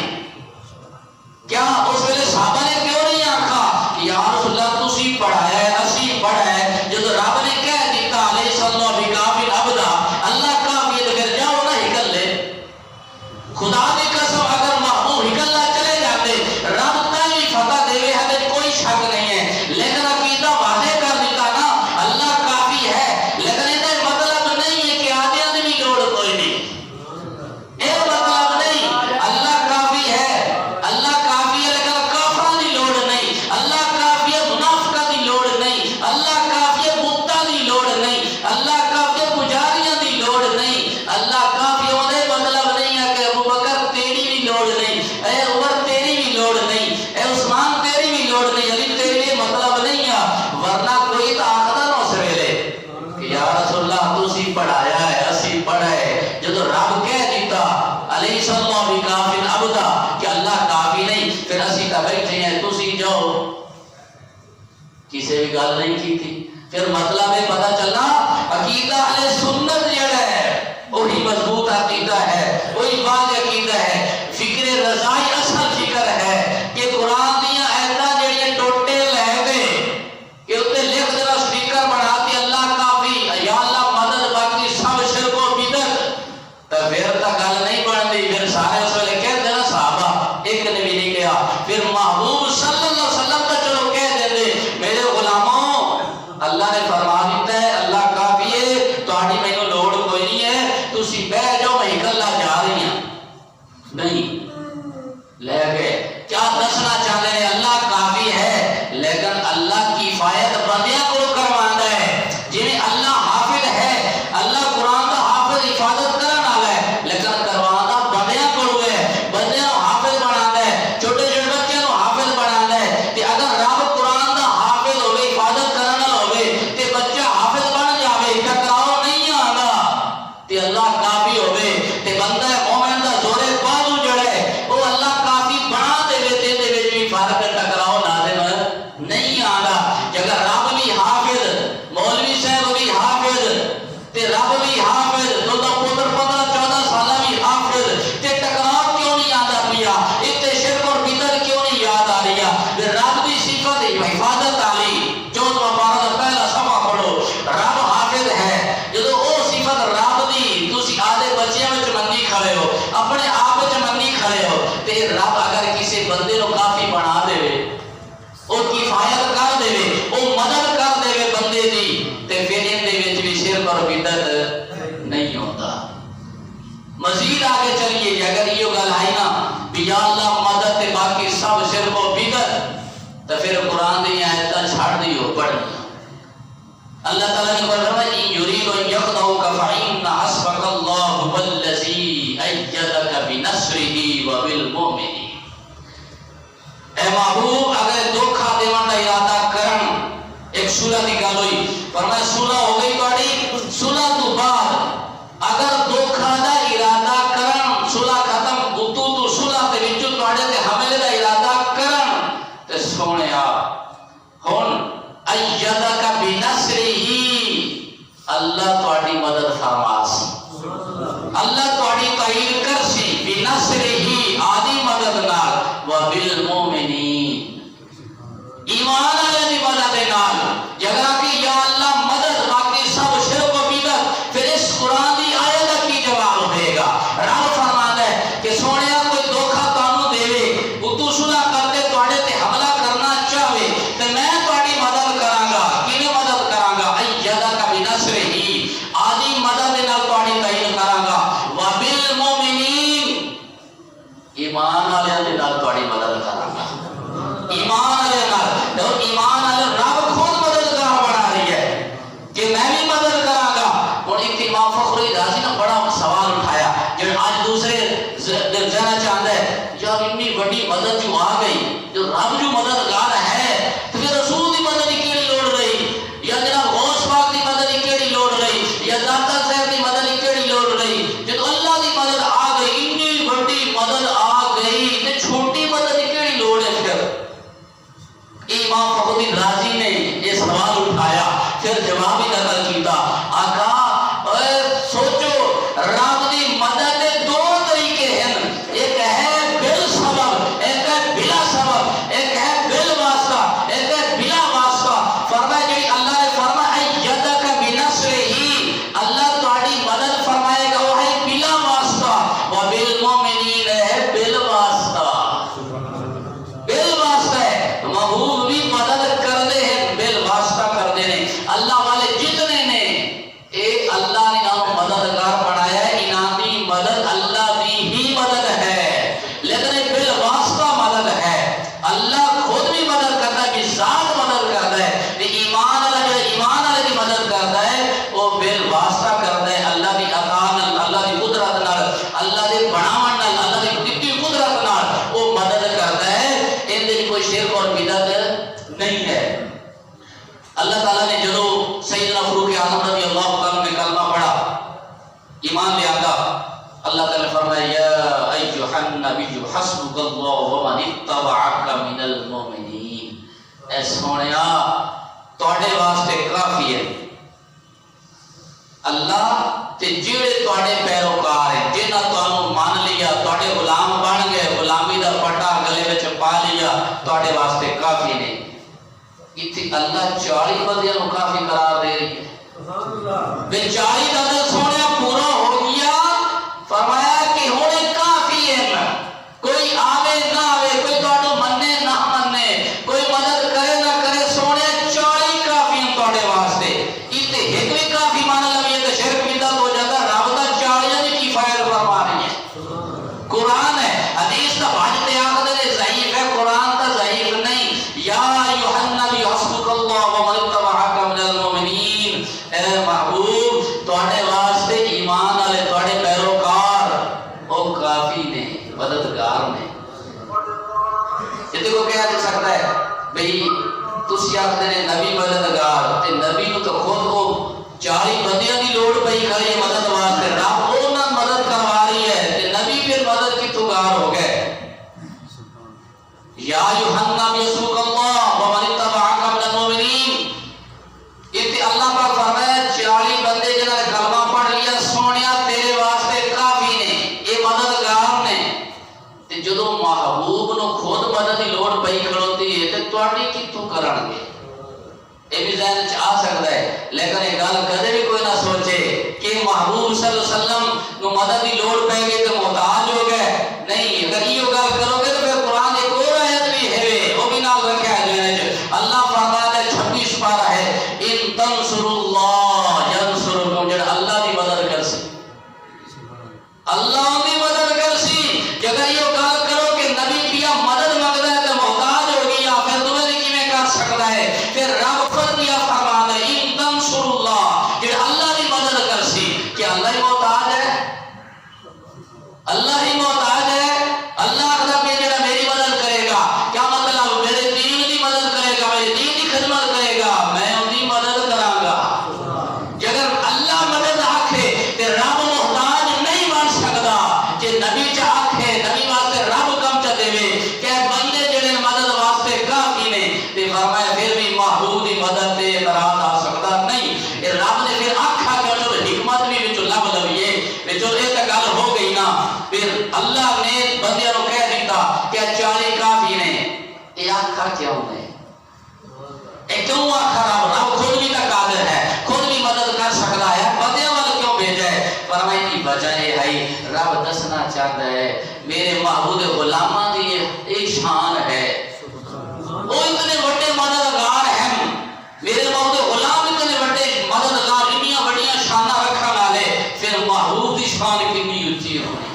کیا اس ویلے صحابہ نے کیوں نہیں آکھا کہ یا رسول اللہ تسی پڑھایا ہے اسی پڑھا ہے جب رب نے کہہ دیتا علیہ صلی اللہ بکافٍ عبدہ اللہ کافی ہے تو پھر جاؤ نہ ہکل لے خدا کی قسم اگر محبوب ہکلنا چلے جاتے رب تائی فتح دے ہے کوئی شک نہیں ہے لیکن عقیدہ واضح کر دیتا نا اللہ کافی ہے لیکن یہ مطلب نہیں ہے کہ آدھیاں دی بھی لوڑ کوئی نہیں یہ مطلب نہیں اللہ کافی ہے اللہ کافی ہے لیکن کافراں دی لوڑ نہیں اللہ کافی ہے منافقاں دی لوڑ نہیں اللہ کافی ہے بتاں دی لوڑ نہیں اللہ کافی ہے پجاریاں دی لوڑ نہیں اللہ کافی ہے مطلب نہیں ہے کہ ابو بکر تیری بھی لوڑ نہیں اے عمر تیری بھی لوڑ نہیں اے عثمان تیری بھی لوڑ نہیں علی تیری بھی مطلب نہیں ہے ورنہ کوئی تو آخدا نہ اس ویلے کہ یا رسول اللہ تسی پڑھایا ہے اسی پڑھا ہے جب رب کہہ دیتا علیہ صلی اللہ بکافٍ عبدہ کہ اللہ کافی نہیں پھر اسی تا بیٹھے ہیں تسی جاؤ کسی بھی گل نہیں کی تھی پھر مطلب ہے پتہ چلنا عقیدہ اہل سنت جڑا ہے وہی مضبوط ہے عقیدہ ہے، وہی بعض عقیدہ ہے۔ فکر رضائی اصل فکر ہے کہ قرآن دیا ایتاں جڑیاں ٹوٹے لے گئے کہ اتنے لکھ دینا سپیکر بنا کے اللہ کافی یا اللہ مدد باقی سب شرک و بدعت، تو پھر تو گل نہیں بنتی۔ پھر سارے اس ویلے کہہ دینا صحابہ، ایک نے بھی نہیں کہا۔ پھر محبوب صلی اللہ علیہ وسلم تو چلو کہہ دیں میرے غلاموں، اللہ نے فرما دیتا ہے اللہ کافی ہے، تہاڈی مینوں لوڑ کوئی نہیں ہے، تسی بیٹھ جاؤ میں اکلا جا رہی ہوں۔ نہیں لے گئے کیا دسنا چاہتے ہیں اللہ کافی ہے، لیکن اللہ کی فائد بندیاں کو کرواندا ہے۔ جی اللہ حافظ ہے، اللہ قرآن کا حافظ حفاظت کرن والا ہے، لیکن کرواندا بندیاں کو ہے، بندیاں حافظ بناتا ہے، چھوٹے چھوٹے بچوں کو حافظ بناتا ہے۔ تے اگر رب قرآن دا حافظ ہوے، حفاظت کرن والا ہوے تے بچہ حافظ بن جاوے، ٹکراؤ نہیں آندا۔ تے اللہ کافی ہوے تے بندہ مومن دا زورے بازو جڑے وہ اللہ کافی بنا دے تے دے وچ بھی فرق ٹکراؤ لازم نہیں آندا۔ اگر رب بھی حافظ، مولوی صاحب بھی حافظ تے رب بھی حافظ، تو پتر 15-14 سالہ بھی حافظ، تے ٹکراؤ کیوں نہیں آندا پیا؟ اتنے شرک اور بدعت کیوں نہیں یاد آ رہی؟ پھر رب دی صفت حفاظت والی 14واں پارہ دا پہلا صفحہ پڑھو، رب حافظ ہے۔ جدوں او صفت رب دی تسی آدھے بچیاں وچ منی کھڑے ہو، اپنے آپ وچ منی کھڑے ہو، تے رب اگر کسی بندے نو کافی بنا دے، او کفایت کر دے، او مدد کر دے بندے دی، تے پھر ان دے وچ بھی شرک اور بدعت نہیں ہوتا۔ مزید آگے چلیے کہ اگر یہ گل ہے نا کہ یا اللہ مدد تے باقی سب شرک و بدعت، تو پھر قرآن دی آیتاں چھڑ دیو پڑھنی۔ اللہ تعالیٰ نے فرمایا ان یریدوا ان یخدعوک فإن حسبک اللہ والذی ایدک بنصرہ وبالمؤمنین۔ اے محبوب اگر دھوکھا دیون دا ارادہ کرن، ایک صلح دی گل ہوئی، فرمایا صلح ہو گئی تہاڈی، صلح تو بعد اگر دھوکھا دا ارادہ کرن، صلح ختم تو صلح دے وچوں تہاڈے تے حملے دا ارادہ کرن، تے سونیا ہن ایدک بنصرہ، اللہ تہاڈی مدد فرماسی، اللہ تہاڈی تائید کرسی، بنصرہ آدی مدد نال، وبالمؤمنین ایمان والے دی مدد نال۔ جگہ کہ یا اللہ مدد باقی سب شرک و بدعت، پھر اس قرآن دی آیت دا کی جواب ہوئے گا؟ رب فرماتا ہے کہ سونیا کوئی دھوکھا تانوں دے اتو صلح کرتے تہاڈے تے حملہ کرنا چاہے تے میں تہاڈی مدد کراں گا۔ کیویں مدد کراں گا؟ ایدک بنصرہ آدی مدد نال تہاڈی تعین کراں گا، وبالمؤمنین ایمان والے دے نال تہاڈی مدد کراں گا۔ ایمان والے نال، اور ایمان والے رب خود مددگار بنا رہی ہے کہ میں بھی مدد کراں گا۔ اور ایک امام فخری رازی نے بڑا سوال اٹھایا جو آج دوسرے ذہن چاہتا ہے یار اتنی بڑی مدد جو آ گئی، جو رب جو مددگار ہے، تو پھر رسول دی مدد کی کیڑی لوڑ رہی، یا جناب غوث پاک دی مدد کی کیڑی لوڑ رہی، یا داتا صاحب دی مدد کی کیڑی لوڑ رہی؟ جب اللہ دی مدد آ گئی، اتنی بڑی مدد آ گئی، تو چھوٹی مدد کی کیڑی لوڑ ہے؟ پھر امام فخری رازی نے یہ سوال اٹھایا، پھر جواب ہی نقل کیتا، آقا سوچو رب دی مدد دے دو طریقے ہیں، ایک ہے بل سبب، ایک ہے بلا سبب، ایک ہے بل واسطہ، ایک ہے بلا واسطہ۔ فرمایا جی اللہ نے فرمایا ایدک بنصرہ، اللہ تہاڈی مدد فرمائے گا وہ ہے بلا واسطہ، وبالمؤمنین ہے بل واسطہ۔ بل واسطہ ہے محبوب بھی مدد کرتے ہیں، بل واسطہ کرتے ہیں۔ اللہ والے جتنے نے اے اللہ نے نام مددگار بنایا ہے، انعامی مدد اللہ دی ہی مدد ہے، لیکن یہ بل واسطہ مدد ہے۔ اللہ خود بھی مدد کرتا ہے، بھی ذات مدد کرتا ہے، بھی ایمان والا جو ایمان والے کی مدد کرتا ہے وہ بل واسطہ کرتا ہے، اللہ دی عطا نال، اللہ دی قدرت نال، اللہ دے بناون نال، اللہ دی دتی قدرت نال وہ مدد کرتا ہے۔ ان دے کوئی شرک اور بدعت نہیں ہے۔ اللہ تعالیٰ نے جدو سیدنا فاروق اعظم رضی اللہ تعالیٰ نے کلمہ پڑھا، ایمان لے آتا، اللہ تعالیٰ نے فرمایا یا ایھا النبی حسبک اللہ ومن اتبعک من المؤمنین، اے سونیا تہاڈے واسطے کافی ہے اللہ تے جڑے تہاڈے پیروکار ہیں، جنہاں تواڈے واسطے کافی نے. اتنے اللہ 40 بندیاں نو کافی قرار دے رہی ہے. 40 کا عدد سونے پورا ہو گیا. فرمایا کہ ہونے کافی ہے. کوئی آوے نہ آوے, کوئی تواڈو مننے نہ مننے, کوئی مدد کرے نہ کرے, سونے 40 کافی ہیں تواڈے واسطے. اتنے ایک بھی کافی مان لویے تو شرک بدعت ہو جاتا. رب دا 40 دی کفایت فرما رہی ہے. قرآن ہے, حدیث کا بھاجتے آخر ضعیف ہے, قرآن کا ضعیف نہیں. یا ایھا النبی حسبک اللہ ومن اتبعک من المؤمنین. اے محبوب تواڈے واسطے ایمان والے تواڈے پیروکار او کافی نے, مددگار نے. یہ دیکھو کیا جا سکتا ہے بھئی تسی آخر نے نبی مددگار, تے نبی نو تو خود کو 40 بندیاں دی لوڑ پئی کھڑی مدد واسطے. رب انہاں مدد کروا رہی ہے تے نبی پھر مدد کی تگار ہو گئے. یا ایھا النبی حسبک اللہ ومن اتبعک من المؤمنین. اتنے اللہ پاک فرمایا 40 بندے جنہاں نے کلمہ پڑھ لیا سونیا تیرے واسطے کافی نے, یہ مددگار نے. تے جدوں محبوب نو خود مدد دی لوڑ پئی کھڑوتی ہے تے تواڈی کتوں کرن گے؟ یہ بھی ذہن چ آ سکتا ہے, لیکن یہ گل کدے بھی کوئی نہ سوچے کہ محبوب صلی اللہ علیہ وسلم نو مدد دی لوڑ پے گی تو محتاج ہو گئے. نہیں, اگر یہ گل کرو گے تو پھر قرآن ایک اور آیت بھی ہے وہ بھی نال رکھا ہے ذہن چ. اللہ فرماتا ہے 26 پارہ ہے ان تنصروا اللہ ینصرکم. جڑا اللہ دی مدد کرسی اللہ دی مدد کرسی. اگر یہ گل کرو کہ نبی کیا مدد مانگتا ہے تو محتاج ہو گیا, پھر تمہیں کیویں کر سکتا ہے؟ پھر رب خود کیا فرماتا ہے ان تنصروا اللہ, جڑا اللہ دی مدد کرسی. کیا اللہ ہی محتاج ہے؟ اللہ ہی محتاج ہے. اللہ آخر کہ جڑا میری مدد کرے گا, کیا مطلب میرے دین دی مدد کرے گا, میرے دین دی خدمت کرے گا, میں ان دی مدد کراں گا. اگر اللہ مدد آکھے تے رب محتاج نہیں بن سکتا. جے نبی چ آکھے نبی واسطے رب کم چ دے کہ بندے جڑے مدد واسطے کافی نے, تے فرمایا پھر بھی محبوب دی مدد تے اعتراض آ سکتا نہیں. یہ رب نے پھر آکھا کہ جو حکمت بھی وچ لب لویے وچ یہ تے گل ہو گئی نا. پھر اللہ نے بندیاں نو کہہ دیتا کہ 40 کافی نے. یہ آکھا کیوں ہے؟ یہ کیوں آکھا؟ رب خود بھی تو قادر ہے, خود بھی مدد کر سکتا ہے, بندیاں وال کیوں بھیجا ہے؟ فرمائی کی وجہ یہ ہے رب دسنا چاہتا ہے میرے محبوب غلاماں دی یہ شان ہے. وہ اتنے بڑے مددگار ہیں, میرے محبوب غلام اتنے بڑے مددگار, اتنیاں بڑیاں شاناں رکھن والے, پھر محبوب دی شان کتنی اونچی ہونی.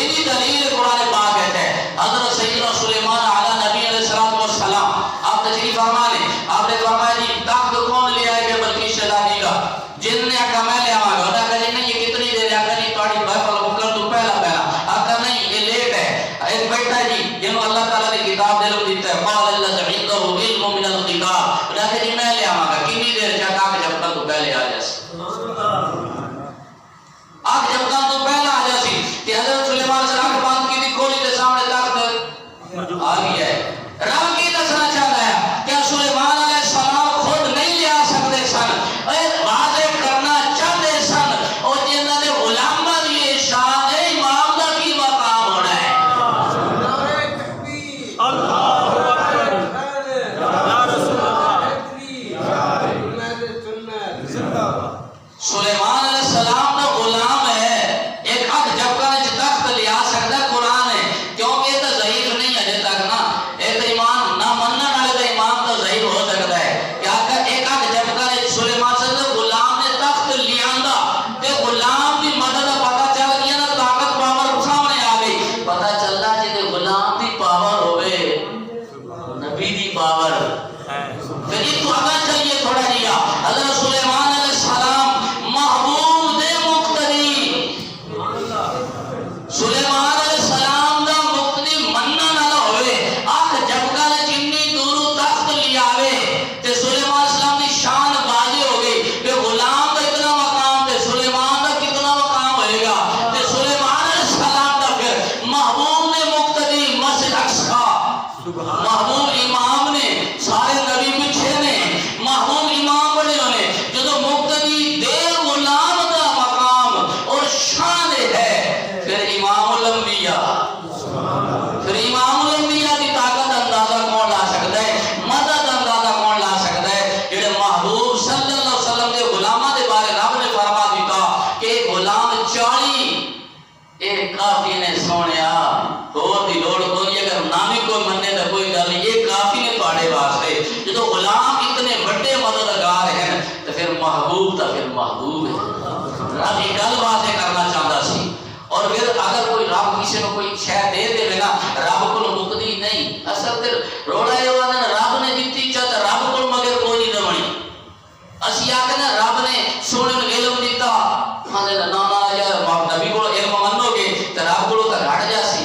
ان کی دلیل قرآن پاک ہے. حضرت سیدنا سلیمان علیہ نبی علیہ السلام آپ تشریف فرما لیں. آپ نے فرمایا جی تخت کون لے آئے گا بلکیس شہزادی کا؟ جن نے آکھا میں لے آواں گا. انہوں نے کہا جی نہیں یہ کتنی دیر؟ آکھا نہیں تہاڈی محفل مکن تو پہلا. آکھا نہیں یہ لیٹ ہے. ایک بیٹھا ہے جی جنہوں اللہ تعالیٰ نے کتاب دے لو دیتا ہے, قال الذی عنده علم من الکتاب. انہوں نے کہا جی میں لے آواں گا. کتنی دیر چاہتا کہ جب تک تو پہلے آ جاسی, آگ جب تک تو پہلا آ جاسی. کہ حضرت سلیمان سے آنکھ بند کی تھی, کھولی تے سامنے تخت آ گیا ہے. رب کی دسنا چاہتا ہے کہ سلیمان علیہ السلام خود نہیں لے آ سکتے سن, واضح کرنا چاہتے سن. اور جنہاں نے غلاماں دی شان ہے, امام دا کی مقام ہونا ہے. اللہ اکبر. 40 یہ کافی نے سونیا اور دی لوڑ کوئی اگر نامی کوئی مننے دا کوئی گل یہ کافی نے تواڈے واسطے جدو غلام اتنے بڑے مددگار ہیں تو پھر محبوب ہے رب یہ گل واضح کرنا چاہتا سی اور پھر اگر کوئی رب کسی کو کوئی شے دے دے نا رب کو مکدی نہیں اصل تے روڑا یہ ہوا نا رب نے دیتی چاہتا رب کو مگر کوئی نہیں دمنی اسی آکھنا رب نے سونے میں علم دیتا ہاں نا نبی کو علم منو گے تو رب کو تو گھٹ جاسی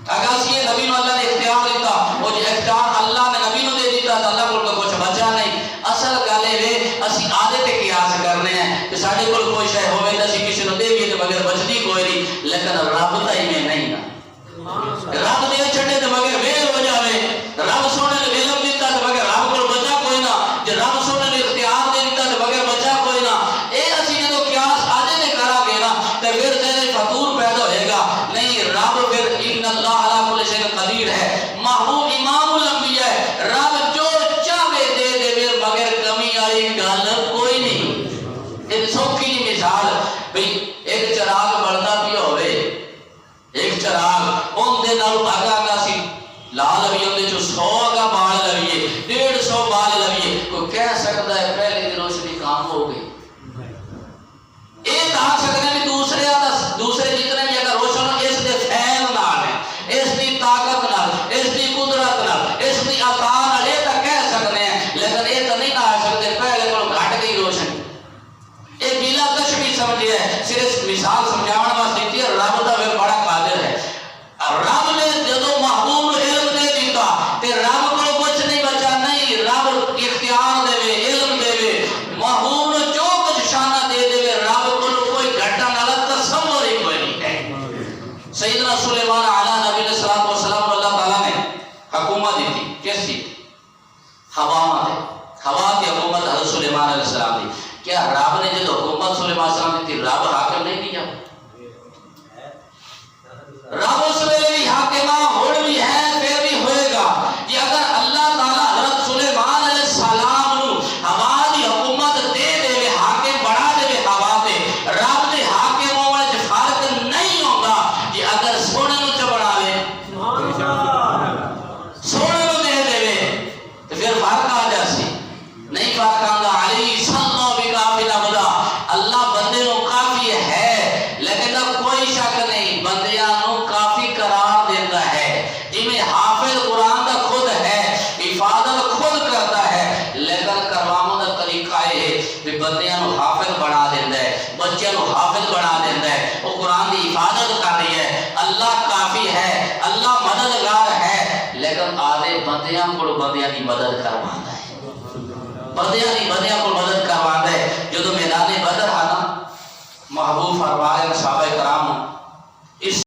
اگر اسی نبی نو اللہ نے اختیار دیتا وہ جو اختیار اللہ نے نبی نو دے دیتا تو اللہ کو کچھ بچا نہیں اصل گل ہے اسی آدھے تے قیاس کرنے ہیں کہ ساڈے کول کوئی شے ہوے تے اسی کسی نو دے دیے تے مگر بچدی کوئی نہیں لیکن رب دا ہی میں نہیں نا رب دے چھڈے تے مگر ویل ہو جاوے رب سونے نے علم دیتا تے مگر رب کول بچا کوئی نہ جے رب سونے نے اختیار دے دیتا تے مگر بچا کوئی نہ اے اسی جدوں قیاس آدھے تے کرا گے نا تے پھر تے فطور پیدا ہوئے گا نہیں رب پھر ان اللہ علی کل شیء قدیر ہے محبوب امام الانبیاء ہے رب جو چاہے دے دے مگر کمی والی گل کوئی نہیں ایک سوکھی جی مثال بھئی ایک چراغ بلدا پیا ہوئے ایک چراغ ان دے نال بھاگا گا سی لا لویے اندے جو 100 کا بال لویے 150 بال لویے کوئی کہہ سکتا ہے پہلے دی روشنی کام ہو گئی ایک آ سکتے ہیں دوسرے جتنے بھی اگر روشن اس دے فیل نال ہے اس دی طاقت نال اس دی قدرت نال اس دی عطا نال یہ تو کہہ سکتے ہیں لیکن یہ تو نہیں کہہ سکتے پہلے کو گھٹ گئی روشنی یہ بلا کچھ بھی سمجھے ہے صرف مثال سمجھاؤن واسطے دیتی ہے رب دا پھر بڑا قادر ہے رب نے جدو محبوب نو علم دے دیتا تے رب کو کچھ نہیں بچا نہیں رب اختیار دے علم دے محبوب نو جو کچھ شانہ دے دے رب کو کوئی گھٹا نال تصور ہی کوئی نہیں ہے سیدنا سلیمان علیہ نبی علیہ الصلوۃ والسلام اللہ تعالیٰ نے حکومت دی تھی کس چیز ہوا کی حکومت حضرت سلیمان علیہ السلام دی کیا رب نے جب حکومت سلیمان علیہ السلام دی تھی رب حاکم نہیں دیا رب اس ویلے بھی حاکم ہوڑ بھی ہے پھر بھی ہوئے گا کہ اگر اللہ تعالیٰ حضرت سلیمان علیہ السلام نو ہوا دی حکومت دے دے حاکم بڑھا دے ہوا تے رب دے حاکم ہونے چ فرق نہیں ہوگا کہ اگر سونے نو چ بڑھاوے سونے نو دے دے تو پھر فرق آ جاسی نہیں فرق آندا علی صلی بکافی نبدا اللہ بندے نو کافی ہے لیکن کوئی شک نہیں بندیاں نو کافی قرار دیتا ہے جی حافظ قرآن دا خود ہے حفاظت خود کرتا ہے لیکن کرواؤں دا طریقہ ہے کہ بندیاں نو حافظ بنا دیتا ہے بچیاں نو حافظ بنا دیتا ہے وہ قرآن دی حفاظت کر رہی ہے اللہ کافی ہے اللہ مددگار ہے لیکن آدھے بندیاں کو بندیاں کی مدد کرواتا ہے بندیاں کو